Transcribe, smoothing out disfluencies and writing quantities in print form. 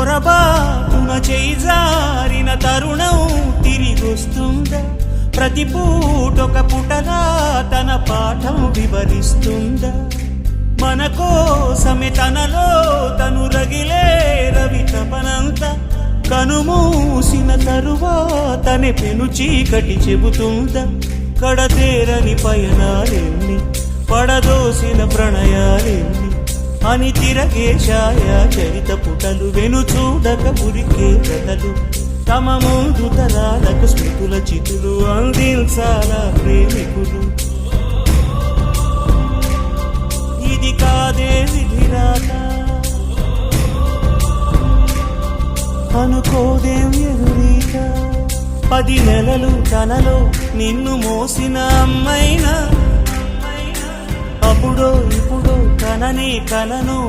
పొరబాటున చేజారిన తరుణం తిరిగొస్తుందా? ప్రతి పూటొక పుటలా తన పాఠం వివరిస్తుందా? మన కోసమే తనలో తను రగిలే రవి తపనంతా కనుమూసిన తరువాతనే పెను చీకటి చెబుతుందా? కడతేరని పయనాలెన్ని, పడదోసిన ప్రణయాలెన్ని అని తిరగే ఛాయా చరిత పుటలు, వెను చూడక ఉరికే కథలు, తమ ముందు తరాలకు స్మృతుల చితులు అందించాలా ప్రేమికులు. ఇది కాదే విధిరాత, అనుకోదేం ఎదురీత. 10 నెలలు తనలో నిన్ను మోసిన అమ్మైనా, అప్పుడో ఇప్పుడో తననే కలను